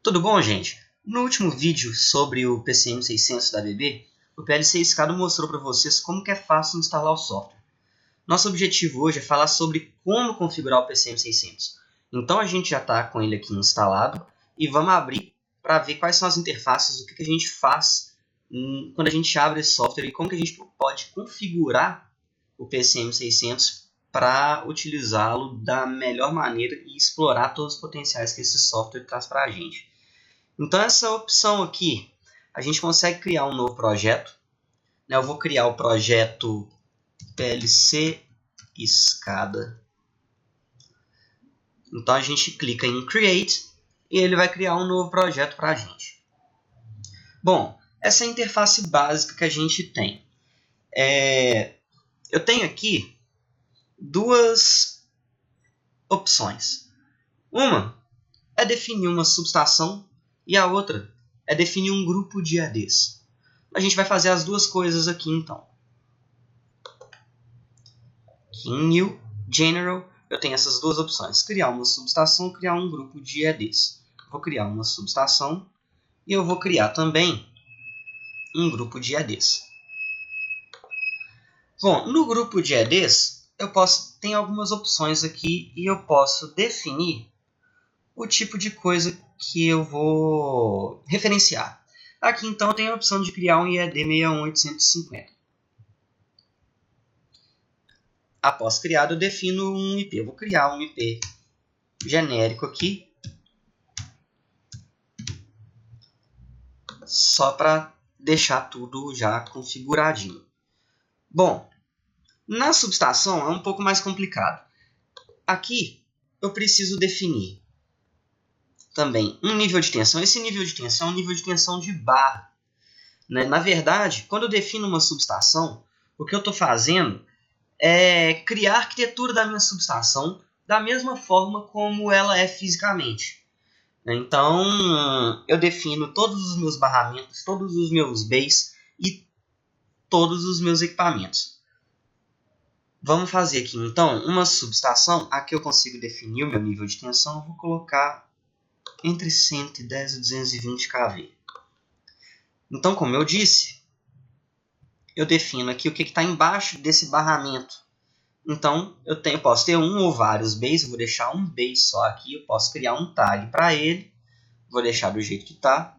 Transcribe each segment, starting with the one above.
Tudo bom, gente? No último vídeo sobre o PCM600 da ABB, o PLC Escada mostrou para vocês como que é fácil instalar o software. Nosso objetivo hoje é falar sobre como configurar o PCM600. Então a gente já está com ele aqui instalado e vamos abrir para ver quais são as interfaces, o que a gente faz quando a gente abre esse software e como que a gente pode configurar o PCM600 para utilizá-lo da melhor maneira e explorar todos os potenciais que esse software traz para a gente. Então essa opção aqui, a gente consegue criar um novo projeto. Eu vou criar o projeto PLC Escada. Então a gente clica em Create e ele vai criar um novo projeto para a gente. Bom, essa é a interface básica que a gente tem. Eu tenho aqui duas opções. Uma é definir uma subestação e a outra é definir um grupo de ADs. A gente vai fazer as duas coisas aqui então. Aqui em New, General, eu tenho essas duas opções. Criar uma subestação, criar um grupo de ADs. Vou criar uma subestação e eu vou criar também um grupo de ADs. Bom, no grupo de ADs, tem algumas opções aqui e eu posso definir o tipo de coisa que eu vou referenciar. Aqui então eu tenho a opção de criar um IED 61850. Após criado, eu defino um IP. Eu vou criar um IP genérico aqui, só para deixar tudo já configuradinho. Bom, na subestação é um pouco mais complicado. Aqui eu preciso definir também um nível de tensão. Esse nível de tensão é um nível de tensão de barra. Na verdade, quando eu defino uma subestação, o que eu estou fazendo é criar a arquitetura da minha subestação da mesma forma como ela é fisicamente. Então, eu defino todos os meus barramentos, todos os meus bays e todos os meus equipamentos. Vamos fazer aqui, então, uma subestação. Aqui eu consigo definir o meu nível de tensão. Eu vou colocar entre 110 e 220 kV. Então, como eu disse, eu defino aqui o que está embaixo desse barramento. Então, eu posso ter um ou vários bays. Eu vou deixar um bay só aqui. Eu posso criar um tag para ele. Vou deixar do jeito que está.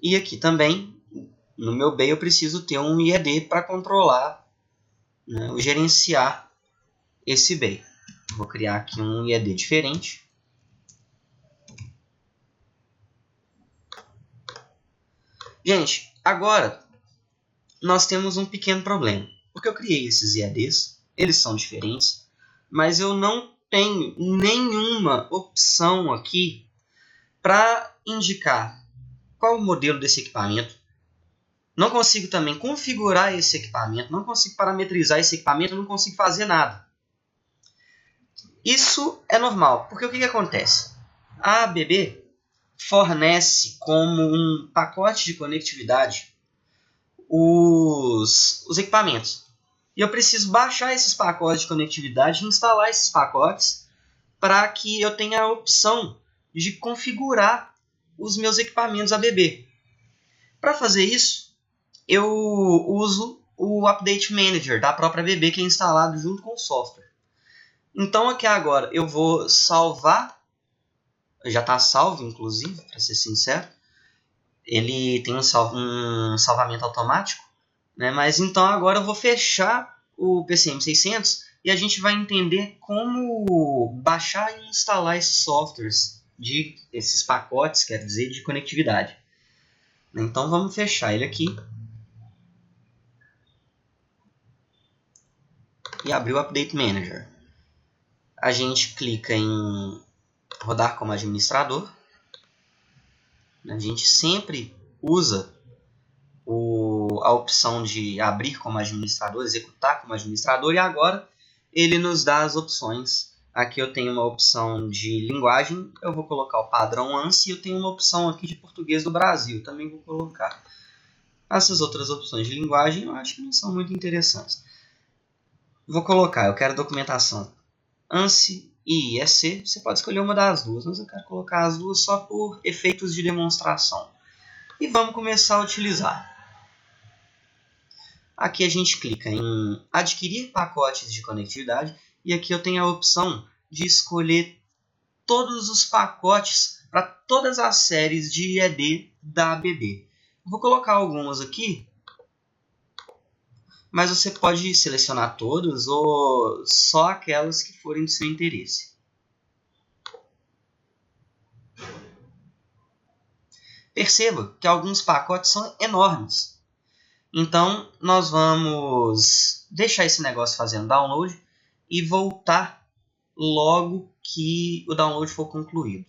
E aqui também, no meu bay, eu preciso ter um IED para controlar, gerenciar esse bay. Vou criar aqui um IED diferente. Gente, agora nós temos um pequeno problema. Porque eu criei esses IEDs, eles são diferentes, mas eu não tenho nenhuma opção aqui para indicar qual o modelo desse equipamento. Não consigo também configurar esse equipamento, não consigo parametrizar esse equipamento, não consigo fazer nada. Isso é normal, porque o que acontece? A ABB fornece como um pacote de conectividade os equipamentos. E eu preciso baixar esses pacotes de conectividade e instalar esses pacotes para que eu tenha a opção de configurar os meus equipamentos ABB. Para fazer isso, eu uso o Update Manager da própria ABB, que é instalado junto com o software. Então aqui agora eu vou salvar. Já está salvo, inclusive, para ser sincero. Ele tem um salvamento automático. Mas então agora eu vou fechar o PCM600 e a gente vai entender como baixar e instalar esses softwares, esses pacotes, quer dizer, de conectividade. Então vamos fechar ele aqui e abrir o Update Manager. A gente clica em rodar como administrador. A gente sempre usa a opção de abrir como administrador, executar como administrador, e agora ele nos dá as opções. Aqui eu tenho uma opção de linguagem, eu vou colocar o padrão ANSI, e eu tenho uma opção aqui de português do Brasil, também vou colocar. Essas outras opções de linguagem eu acho que não são muito interessantes. Vou colocar, eu quero documentação ANSI e ESC, você pode escolher uma das duas, mas eu quero colocar as duas só por efeitos de demonstração. E vamos começar a utilizar. Aqui a gente clica em adquirir pacotes de conectividade e aqui eu tenho a opção de escolher todos os pacotes para todas as séries de ED da ABB. Vou colocar algumas aqui, mas você pode selecionar todas ou só aquelas que forem de seu interesse. Perceba que alguns pacotes são enormes. Então, nós vamos deixar esse negócio fazendo download e voltar logo que o download for concluído.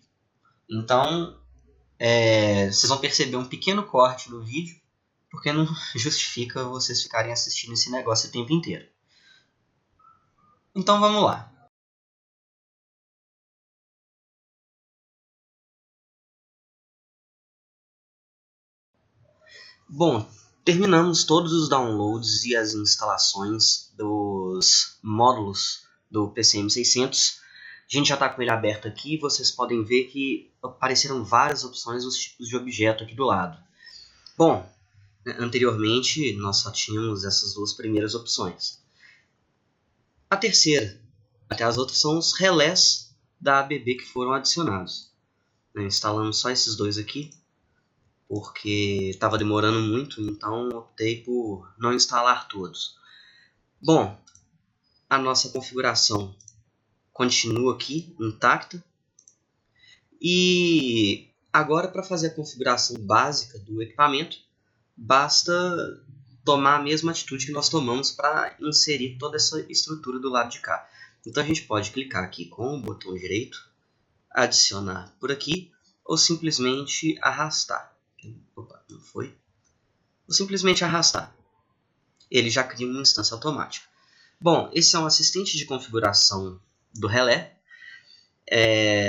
Então, vocês vão perceber um pequeno corte no vídeo, porque não justifica vocês ficarem assistindo esse negócio o tempo inteiro. Então, vamos lá. Bom, terminamos todos os downloads e as instalações dos módulos do PCM600. A gente já está com ele aberto aqui. Vocês podem ver que apareceram várias opções dos tipos de objeto aqui do lado. Bom, anteriormente nós só tínhamos essas duas primeiras opções. A terceira, até as outras, são os relés da ABB que foram adicionados. Instalamos só esses dois aqui, porque estava demorando muito, então optei por não instalar todos. Bom, a nossa configuração continua aqui, intacta. E agora, para fazer a configuração básica do equipamento, basta tomar a mesma atitude que nós tomamos para inserir toda essa estrutura do lado de cá. Então a gente pode clicar aqui com o botão direito, adicionar por aqui, ou simplesmente arrastar. Opa, não foi? Ou simplesmente arrastar. Ele já cria uma instância automática. Bom, esse é um assistente de configuração do relé.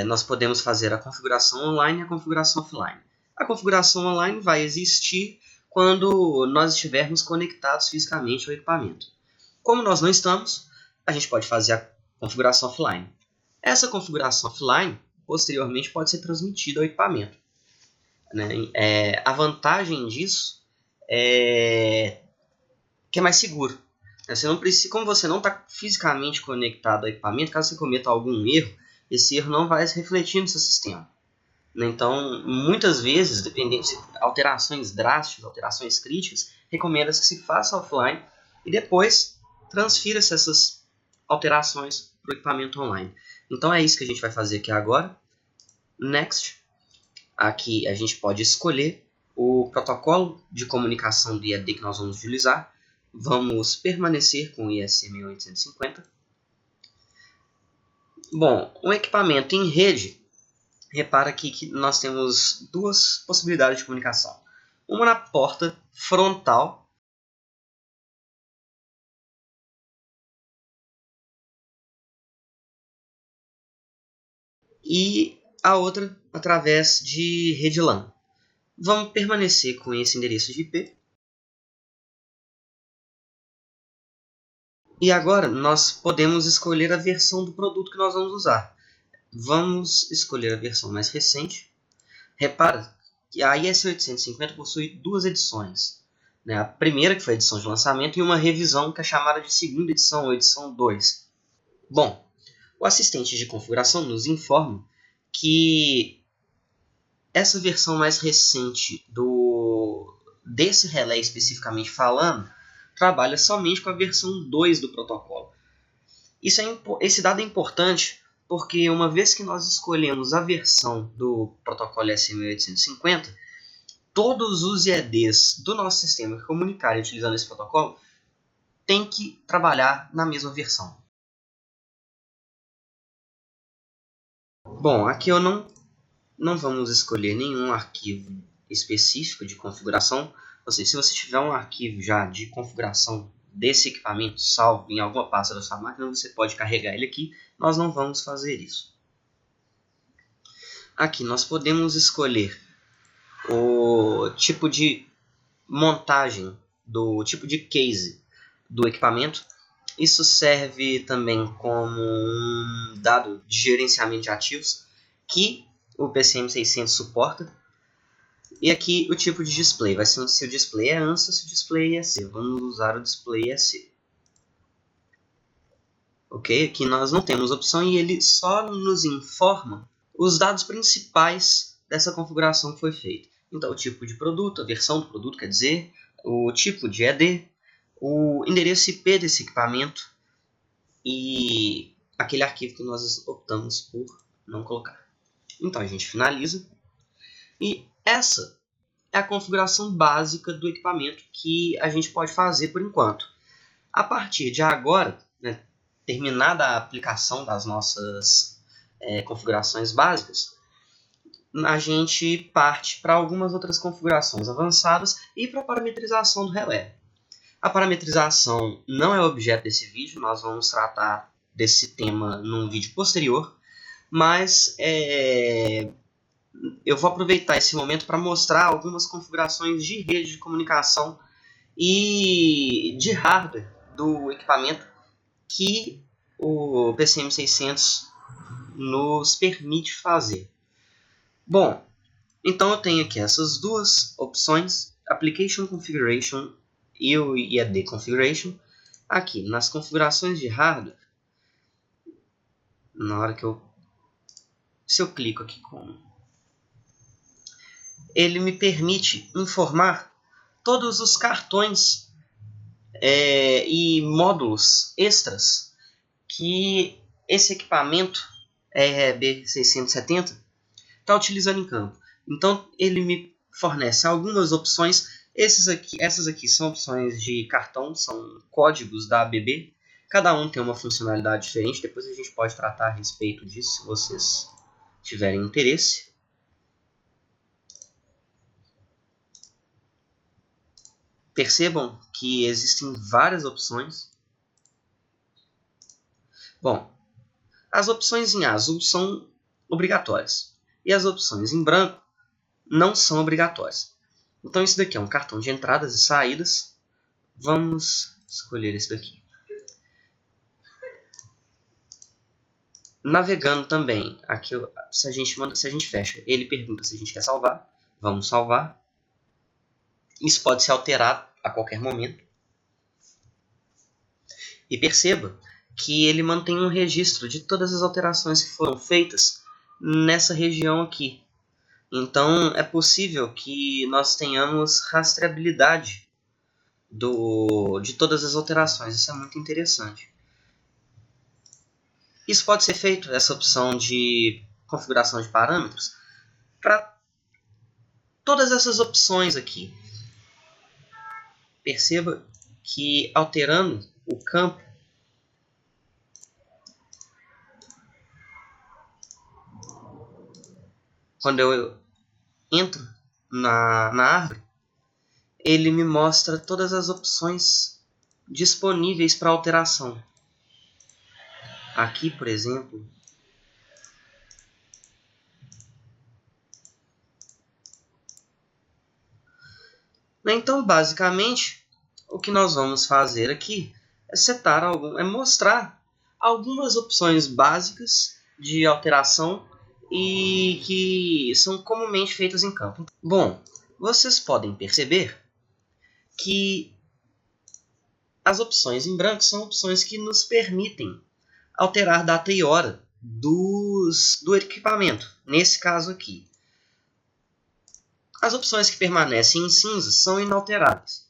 Nós podemos fazer a configuração online e a configuração offline. A configuração online vai existir quando nós estivermos conectados fisicamente ao equipamento. Como nós não estamos, a gente pode fazer a configuração offline. Essa configuração offline, posteriormente, pode ser transmitida ao equipamento. A vantagem disso é que é mais seguro. Você não precisa, como você não está fisicamente conectado ao equipamento, caso você cometa algum erro, esse erro não vai se refletir no seu sistema. Então, muitas vezes, dependendo de alterações drásticas, alterações críticas, recomenda-se que se faça offline e depois transfira-se essas alterações para o equipamento online. Então, é isso que a gente vai fazer aqui agora. Next. Aqui a gente pode escolher o protocolo de comunicação do IAD que nós vamos utilizar. Vamos permanecer com o ESC6850. Bom, um equipamento em rede, repara aqui que nós temos duas possibilidades de comunicação. Uma na porta frontal, e a outra através de rede LAN. Vamos permanecer com esse endereço de IP. E agora nós podemos escolher a versão do produto que nós vamos usar. Vamos escolher a versão mais recente. Repara que a IS850 possui duas edições. A primeira, que foi a edição de lançamento, e uma revisão, que é chamada de segunda edição, ou edição 2. Bom, o assistente de configuração nos informa que essa versão mais recente desse relé, especificamente falando, trabalha somente com a versão 2 do protocolo. Esse dado é importante porque, uma vez que nós escolhemos a versão do protocolo ESC6850, todos os IEDs do nosso sistema que comunicarem utilizando esse protocolo têm que trabalhar na mesma versão. Bom, aqui eu não vamos escolher nenhum arquivo específico de configuração. Ou seja, se você tiver um arquivo já de configuração desse equipamento salvo em alguma pasta da sua máquina, você pode carregar ele aqui. Nós não vamos fazer isso. Aqui nós podemos escolher o tipo de montagem, do tipo de case do equipamento. Isso serve também como um dado de gerenciamento de ativos que o PCM600 suporta. E aqui o tipo de display, vai ser se o display é ANSI ou se o display é EC. Vamos usar o display EC. Ok? Aqui nós não temos opção e ele só nos informa os dados principais dessa configuração que foi feita. Então, o tipo de produto, a versão do produto, quer dizer, o tipo de ED, o endereço IP desse equipamento e aquele arquivo que nós optamos por não colocar. Então, a gente finaliza. E essa é a configuração básica do equipamento que a gente pode fazer por enquanto. A partir de agora, né, terminada a aplicação das nossas configurações básicas, a gente parte para algumas outras configurações avançadas e para a parametrização do relé. A parametrização não é objeto desse vídeo, nós vamos tratar desse tema num vídeo posterior, mas eu vou aproveitar esse momento para mostrar algumas configurações de rede de comunicação e de hardware do equipamento que o PCM600 nos permite fazer. Bom, então eu tenho aqui essas duas opções, Application Configuration e o ED Configuration. Aqui, nas configurações de hardware, na hora que se eu clico aqui ele me permite informar todos os cartões e módulos extras que esse equipamento RB670 está utilizando em campo. Então ele me fornece algumas opções. Essas aqui são opções de cartão, são códigos da ABB. Cada um tem uma funcionalidade diferente. Depois a gente pode tratar a respeito disso, se vocês tiverem interesse. Percebam que existem várias opções. Bom, as opções em azul são obrigatórias e as opções em branco não são obrigatórias. Então isso daqui é um cartão de entradas e saídas. Vamos escolher esse daqui. Navegando também, aqui se a gente fecha, ele pergunta se a gente quer salvar. Vamos salvar. Isso pode ser alterado a qualquer momento. E perceba que ele mantém um registro de todas as alterações que foram feitas nessa região aqui. Então é possível que nós tenhamos rastreabilidade de todas as alterações. Isso é muito interessante. Isso pode ser feito, essa opção de configuração de parâmetros, para todas essas opções aqui. Perceba que alterando o campo, quando eu entro na árvore, ele me mostra todas as opções disponíveis para alteração. Aqui, por exemplo, então, basicamente, o que nós vamos fazer aqui é mostrar algumas opções básicas de alteração e que são comumente feitas em campo. Bom, vocês podem perceber que as opções em branco são opções que nos permitem alterar data e hora do equipamento, nesse caso aqui. As opções que permanecem em cinza são inalteráveis.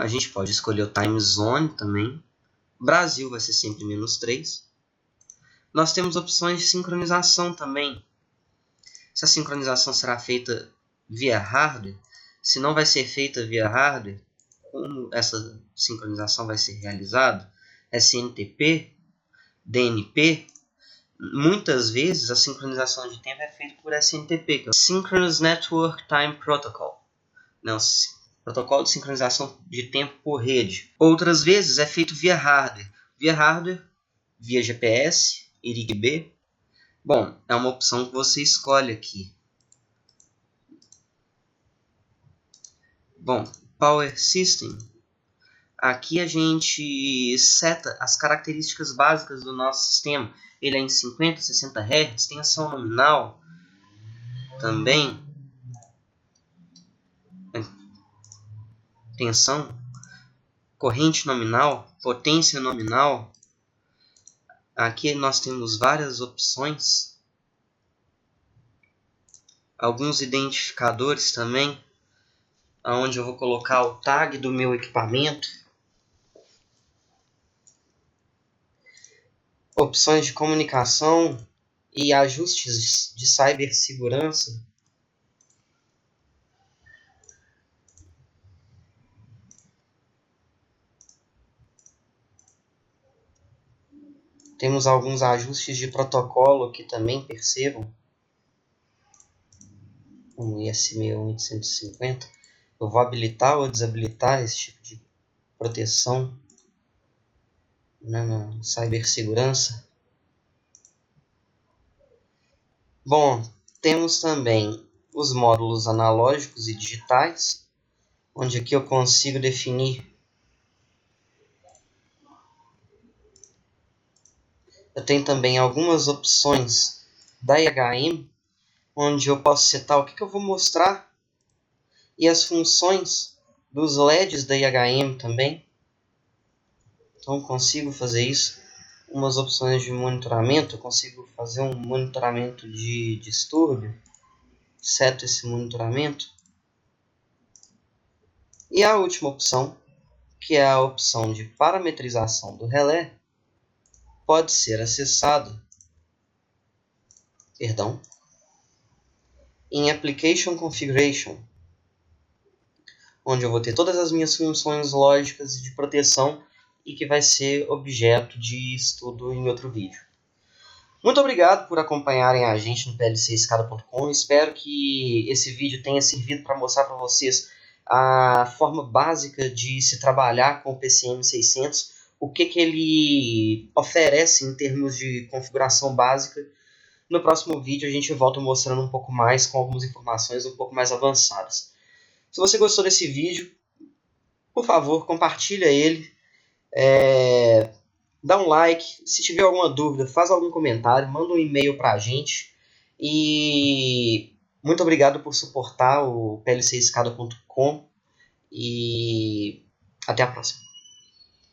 A gente pode escolher o Time Zone também. Brasil vai ser sempre -3. Nós temos opções de sincronização também. Se a sincronização será feita via hardware, se não vai ser feita via hardware, como essa sincronização vai ser realizada, SNTP, DNP. Muitas vezes a sincronização de tempo é feita por SNTP, que é o Synchronous Network Time Protocol. Não, protocolo de sincronização de tempo por rede. Outras vezes é feito via hardware. Via GPS, IRIG-B. Bom, é uma opção que você escolhe aqui. Bom, Power System. Aqui a gente seta as características básicas do nosso sistema. Ele é em 50, 60 Hz, tensão nominal também. Tensão, corrente nominal, potência nominal. Aqui nós temos várias opções. Alguns identificadores também, onde eu vou colocar o tag do meu equipamento. Opções de comunicação e ajustes de cibersegurança. Temos alguns ajustes de protocolo aqui também, percebam. Um IS61850. Eu vou habilitar ou desabilitar esse tipo de proteção na cibersegurança. Bom, temos também os módulos analógicos e digitais, onde aqui eu consigo definir. Eu tenho também algumas opções da IHM, onde eu posso setar o que eu vou mostrar e as funções dos LEDs da IHM também. Então consigo fazer isso. Umas opções de monitoramento, eu consigo fazer um monitoramento de distúrbio. Seto esse monitoramento. E a última opção, que é a opção de parametrização do relé, pode ser acessado em Application Configuration, onde eu vou ter todas as minhas funções lógicas de proteção e que vai ser objeto de estudo em outro vídeo. Muito obrigado por acompanharem a gente no plcscada.com. Espero que esse vídeo tenha servido para mostrar para vocês a forma básica de se trabalhar com o PCM600, o que ele oferece em termos de configuração básica. No próximo vídeo a gente volta mostrando um pouco mais, com algumas informações um pouco mais avançadas. Se você gostou desse vídeo, por favor, compartilha ele, dá um like. Se tiver alguma dúvida, faz algum comentário, manda um e-mail para a gente. E muito obrigado por suportar o plcscada.com e até a próxima.